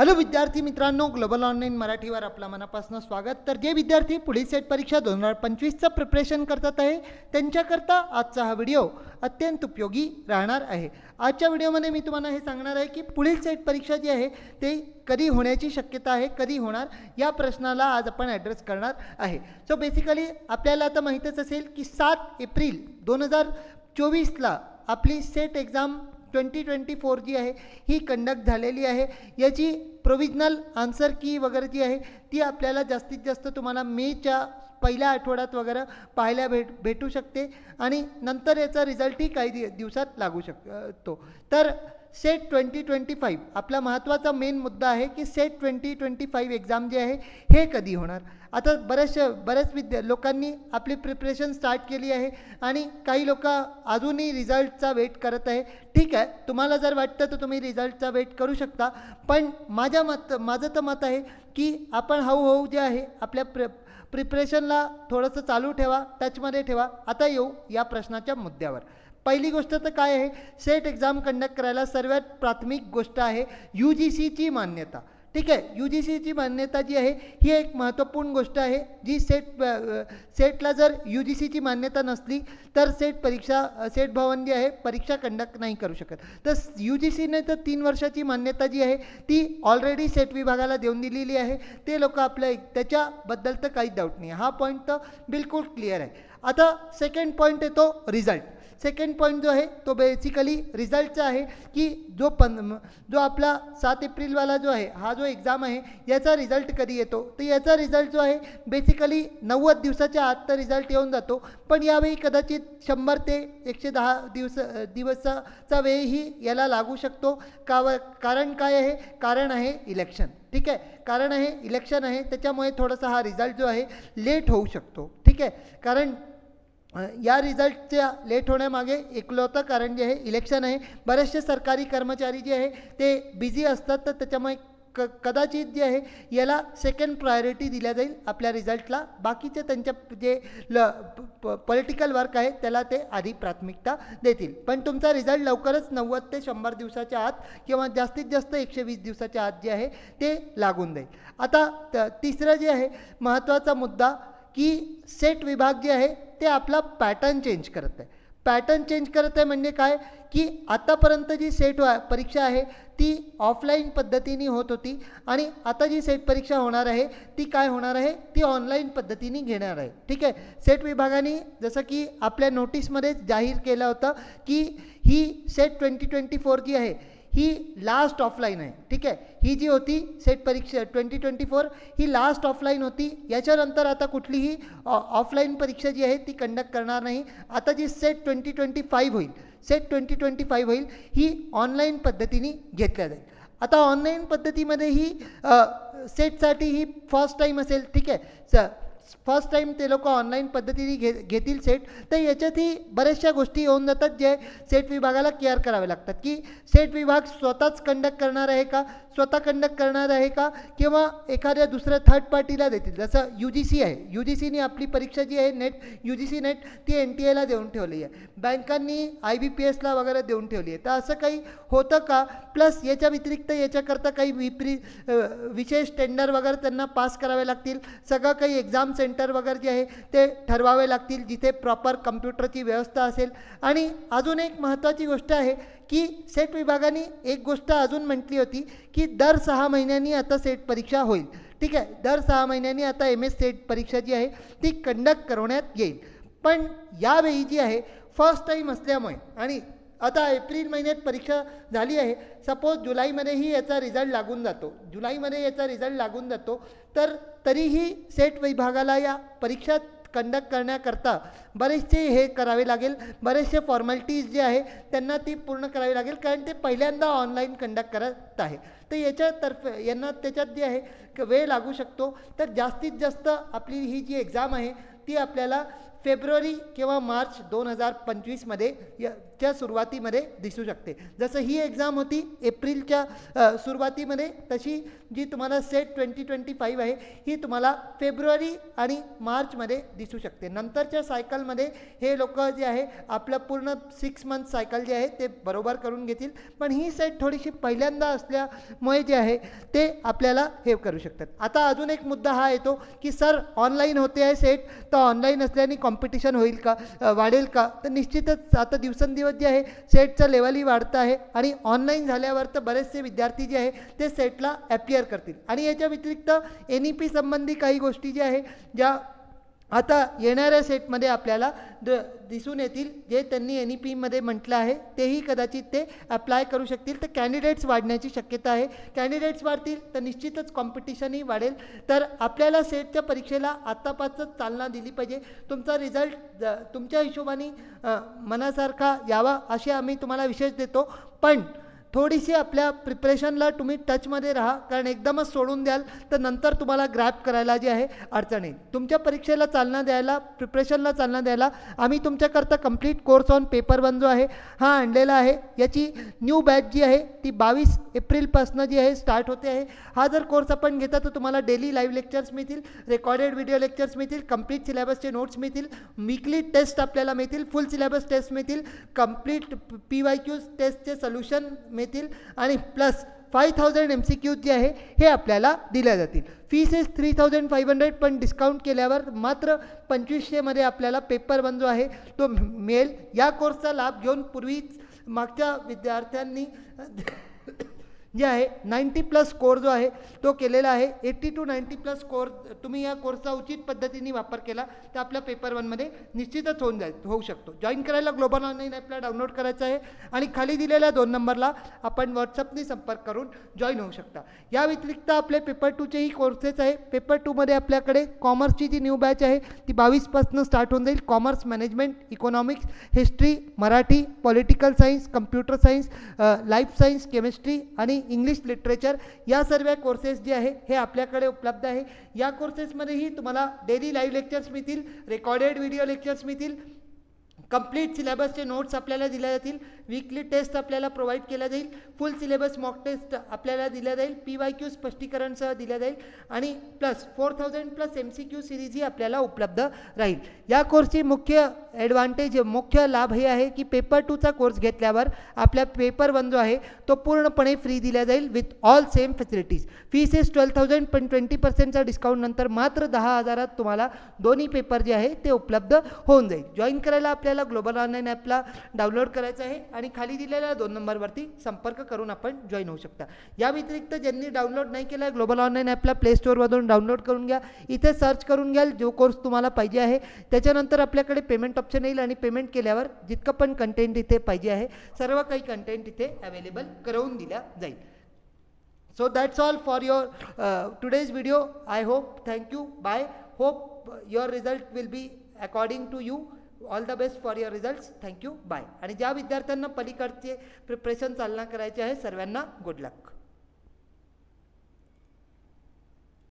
Hello विद्यार्थी मित्रांनो, global online मराठीवर आपलं मनापासून स्वागत. तर जे विद्यार्थी पुढील सेट परीक्षा 2025चं प्रिपरेशन करतात आहे त्यांच्याकरता आजचा हा व्हिडिओ अत्यंत उपयोगी राहणार आहे. आजच्या व्हिडिओमध्ये मी तुम्हाला हे सांगणार आहे की पुढील सेट परीक्षा जी आहे ते कधी होण्याची शक्यता आहे, कधी होणार, या प्रश्नाला आज आपण ॲड्रेस करणार आहे. सो बेसिकली आपल्याला आता माहीतच असेल की 7 एप्रिल 2024ला आपली सेट एक्झाम 2024 जी आहे ही कंडक्ट झालेली आहे. याची प्रोविजनल आन्सर की वगैरे जी आहे ती आपल्याला जास्तीत जास्त तुम्हाला मेच्या पहिल्या आठवड्यात वगैरे पाहायला भेटू शकते आणि नंतर याचा रिझल्टही काही दिवसात लागू शकतो. तर सेट 2025 आपला महत्त्वाचा मेन मुद्दा आहे की सेट 2025 एक्झाम जी आहे हे कधी होणार. आता बऱ्याच लोकांनी आपली प्रिपरेशन स्टार्ट केली आहे आणि काही लोक अजूनही रिझल्टचा वेट करत आहे. ठीक आहे, तुम्हाला जर वाटतं तर तुम्ही रिझल्टचा वेट करू शकता, पण माझं तर मत आहे की आपण हळूहळू जे आहे आपल्या प्रिपरेशनला थोडंसं चालू ठेवा, टचमध्ये ठेवा. आता येऊ या प्रश्नाच्या मुद्द्यावर. पहिली गोष्ट तर काय आहे, सेट एक्झाम कंडक्ट करायला सर्वात प्राथमिक गोष्ट आहे UGCची मान्यता. ठीक आहे, UGCची मान्यता जी आहे ही एक महत्त्वपूर्ण गोष्ट आहे जी सेटला जर UGCची मान्यता नसली तर सेट भवन जी आहे परीक्षा कंडक्ट नाही करू शकत. तर UGCने तर 3 वर्षाची मान्यता जी आहे ती ऑलरेडी सेट विभागाला देऊन दिलेली आहे. ते लोक त्याच्याबद्दल तर काहीच डाऊट नाही, हा पॉईंट तर बिलकुल क्लिअर आहे. आता सेकंड पॉईंट येतो रिझल्ट. सेकंड पॉईंट जो आहे तो बेसिकली रिझल्टचा आहे की जो आपला 7 एप्रिलवाला जो आहे हा जो एक्झाम आहे याचा रिझल्ट कधी येतो. तर याचा रिझल्ट जो आहे बेसिकली 90 दिवसाच्या आत तर रिझल्ट येऊन जातो, पण यावेळी कदाचित 100 ते 110 दिवसाचा वेळही याला लागू शकतो. कारण काय आहे, कारण आहे इलेक्शन. ठीक आहे, कारण आहे इलेक्शन आहे, त्याच्यामुळे थोडासा हा रिझल्ट जो आहे लेट होऊ शकतो. ठीक आहे, कारण या रिझल्टच्या लेट होण्यामागे एकलौतं कारण जे आहे इलेक्शन आहे. बरेचसे सरकारी कर्मचारी जे आहे ते बिझी असतात, तर त्याच्यामुळे कदाचित जे आहे याला सेकंड प्रायोरिटी दिल्या जाईल आपल्या रिझल्टला. बाकीचे त्यांच्या जे पॉलिटिकल वर्क आहे त्याला ते आधी प्राथमिकता देतील. पण तुमचा रिझल्ट लवकरच 90 ते 100 दिवसाच्या आत किंवा जास्तीत जास्त 120 दिवसाच्या आत जे आहे ते लागून जाईल. आता तिसरं जे आहे महत्त्वाचा मुद्दा की सेट विभाग जे आहे ते आपला पॅटर्न चेंज करत आहे. पॅटर्न चेंज करत आहे म्हणजे काय की आतापर्यंत जी सेट परीक्षा आहे ती ऑफलाईन पद्धतीने होत होती आणि आता जी सेट परीक्षा होणार आहे ती काय होणार आहे, ती ऑनलाईन पद्धतीने घेणार आहे. ठीक आहे, सेट विभागाने जसं की आपल्या नोटीसमध्ये जाहीर केलं होतं की ही सेट 2024 जी आहे ही लास्ट ऑफलाईन आहे. ठीक आहे, ही जी होती सेट परीक्षा 2024 ही लास्ट ऑफलाईन होती. याच्यानंतर आता कुठलीही ऑफलाईन परीक्षा जी आहे ती कंडक्ट करणार नाही. आता जी सेट 2025 होईल ही ऑनलाईन पद्धतीने घेतल्या जाईल. आता ऑनलाईन पद्धतीमध्ये ही सेटसाठी ही फर्स्ट टाईम असेल. ठीक आहे, फर्स्ट टाईम ते लोक ऑनलाईन पद्धतीने घेतील सेट. तर याच्यातही बऱ्याचशा गोष्टी येऊन जातात जे सेट विभागाला केअर करावे लागतात की सेट विभाग स्वतःच कंडक्ट करणार आहे का, स्वतः कंडक्ट करणार आहे का, किंवा एखाद्या दुसऱ्या थर्ड पार्टीला देतील. जसं UGC आहे, UGCने आपली परीक्षा जी आहे UGC नेट ती NTA देऊन ठेवली आहे, बँकांनी IBPSला वगैरे देऊन ठेवली आहे. तर असं काही होतं का. प्लस याच्या व्यतिरिक्त याच्याकरता काही विशेष टेंडर वगैरे त्यांना पास करावे लागतील. सगळं काही एक्झाम सेंटर वगैरे जे आहे ते ठरवावे लागतील जिथे प्रॉपर कम्प्युटरची व्यवस्था असेल. आणि अजून एक महत्त्वाची गोष्ट आहे की सेट विभागाने एक गोष्ट अजून म्हटली होती की दर 6 महिन्यांनी आता सेट परीक्षा होईल. ठीक आहे, दर 6 महिन्यांनी आता MS सेट परीक्षा जी आहे ती कंडक्ट करण्यात येईल. पण यावेळी जी आहे फर्स्ट टाईम असल्यामुळे आणि आता एप्रिल महिन्यात परीक्षा झाली आहे, सपोज जुलैमध्येही याचा रिझल्ट लागून जातो, तर तरीही सेट विभागाला या परीक्षा कंडक्ट करण्याकरता बरेचसे हे करावे लागेल, बरेचसे फॉर्मॅलिटीज जे आहे त्यांना ती पूर्ण करावी लागेल, कारण ते पहिल्यांदा ऑनलाईन कंडक्ट करत आहे. तर यांना त्याच्यात जे आहे वेळ लागू शकतो. तर जास्तीत जास्त आपली ही जी एक्झाम आहे ती आपल्याला फेब्रुवारी किंवा मार्च 2025मध्ये च्या सुरुवातीमध्ये दिसू शकते. जसं ही एक्झाम होती एप्रिलच्या सुरुवातीमध्ये, तशी जी तुम्हाला सेट 2025 आहे ही तुम्हाला फेब्रुवारी आणि मार्चमध्ये दिसू शकते. नंतरच्या सायकलमध्ये हे लोक जे आहे आपलं पूर्ण 6 मंथ सायकल जे आहे ते बरोबर करून घेतील. पण ही सेट थोडीशी पहिल्यांदा मुळे जे आहे ते आपल्याला हे करू शकतात. आता अजून एक मुद्दा हा येतो की सर ऑनलाईन होते आहे सेट, तर ऑनलाईन असल्याने कॉम्पिटिशन होईल का, वाढेल का? तर निश्चितच आता दिवसेंदिवस जे आहे सेटचं लेवलही वाढतं आहे आणि ऑनलाईन झाल्यावर तर बरेचसे विद्यार्थी जे आहे ते सेटला ॲपियर करतील. आणि याच्या व्यतिरिक्त NEP संबंधी काही गोष्टी ज्या आहे ज्या आता येणाऱ्या सेटमध्ये आपल्याला दिसून येतील, जे त्यांनी NEPमध्ये म्हटलं आहे तेही कदाचित ते अप्लाय करू शकतील. तर कॅन्डिडेट्स वाढण्याची शक्यता आहे. कॅन्डिडेट्स वाढतील तर निश्चितच कॉम्पिटिशनही वाढेल. तर आपल्याला सेटच्या परीक्षेला आत्तापासूनच चालना दिली पाहिजे. तुमचा रिझल्ट तुमच्या हिशोबाने मनासारखा यावा असे आम्ही तुम्हाला विशेष देतो. पण थोडीशी आपल्या प्रिपरेशनला तुम्ही टचमध्ये राहा, कारण एकदमच सोडून द्याल तर नंतर तुम्हाला ग्रॅप करायला जे आहे अडचण येईल. तुमच्या परीक्षेला चालना द्यायला, प्रिपरेशनला चालना द्यायला आम्ही तुमच्याकरता complete course on paper one जो आहे हा आणलेला आहे. याची न्यू बॅच जी आहे ती 22 एप्रिलपासून जी आहे स्टार्ट होते आहे. हा जर कोर्स आपण घेता तर तुम्हाला डेली लाईव्ह लेक्चर्स मिळतील, रेकॉर्डेड व्हिडिओ लेक्चर्स मिळतील, कंप्लीट सिलेबसचे नोट्स मिळतील, वीकली टेस्ट आपल्याला मिळतील, फुल सिलेबस टेस्ट मिळतील, कंप्लीट PYQ टेस्टचे सोल्युशन मिळतील आणि प्लस 5000 MCQ जे आहे हे आपल्याला दिल्या जातील. फीस इज 3500, पण डिस्काउंट केल्यावर मात्र 2500मध्ये आपल्याला पेपर वन जो आहे तो मिळेल. या कोर्सचा लाभ घेऊन पूर्वीच मागच्या विद्यार्थ्यांनी जे आहे 90+ स्कोअर जो आहे तो केलेला आहे. 80 to 90+ स्कोअर तुम्ही या कोर्सचा उचित पद्धतीने वापर केला तर आपल्या पेपर वनमध्ये निश्चितच होऊ शकतो. जॉईन करायला ग्लोबल ऑनलाईन ॲपला डाउनलोड करायचं आहे आणि खाली दिलेल्या 2 नंबरला आपण व्हॉट्सअपने संपर्क करून जॉईन होऊ शकता. या व्यतिरिक्त आपले पेपर 2चेही कोर्सेस आहे. पेपर 2मध्ये आपल्याकडे कॉमर्सची जी न्यू बॅच आहे ती 22पासून स्टार्ट होऊन जाईल. Commerce, management, economics, history, Marathi, political science, computer science, life science, chemistry आणि इंग्लिश लिटरेचर या सर्व कोर्सेस जे आहे हे आपल्याकडे उपलब्ध आहे. या कोर्सेसमध्येही तुम्हाला डेली लाईव्ह लेक्चर्स मिळतील, रेकॉर्डेड व्हिडिओ लेक्चर्स मिळतील, कंप्लीट सिलेबसचे नोट्स आपल्याला दिल्या जातील, वीकली टेस्ट आपल्याला प्रोव्हाइड केला जाईल, फुल सिलेबस मॉक टेस्ट आपल्याला दिल्या जाईल, PYQ स्पष्टीकरणसह दिल्या जाईल आणि प्लस 4000+ MCQ सिरीजही आपल्याला उपलब्ध राहील. या कोर्सची मुख्य ॲडव्हान्टेज, मुख्य लाभ हे आहे की पेपर 2चा कोर्स घेतल्यावर आपल्या पेपर वन जो आहे तो पूर्णपणे फ्री दिला जाईल with all same facilities. Fees is 12,000, पण 20%चा डिस्काउंट नंतर मात्र 10,000 तुम्हाला दोन्ही पेपर जे आहे ते उपलब्ध होऊन जाईल. जॉईन करायला आपल्याला ग्लोबल ऑनलाईन ॲपला डाउनलोड करायचं आहे आणि खाली दिलेल्या 2 नंबरवरती संपर्क करून आपण जॉईन होऊ शकता. या व्यतिरिक्त ज्यांनी डाउनलोड नाही केला आहे ग्लोबल ऑनलाईन ॲपला प्ले स्टोअरमधून डाउनलोड करून घ्या. इथे सर्च करून घ्याल जो कोर्स तुम्हाला पाहिजे आहे. त्याच्यानंतर आपल्याकडे पेमेंट ऑप्शन येईल आणि पेमेंट केल्यावर जितकं पण कंटेंट इथे पाहिजे आहे सर्व काही कंटेंट इथे अवेलेबल करून दिल्या जाईल. So that's all for your today's video. I hope, thank you, bye. Hope your result will be according to you. All the best for your results. Thank you, bye. आणि ज्या विद्यार्थ्यांना पलीकडचे preparation चालना करायचे आहे सर्वांना गुड लक.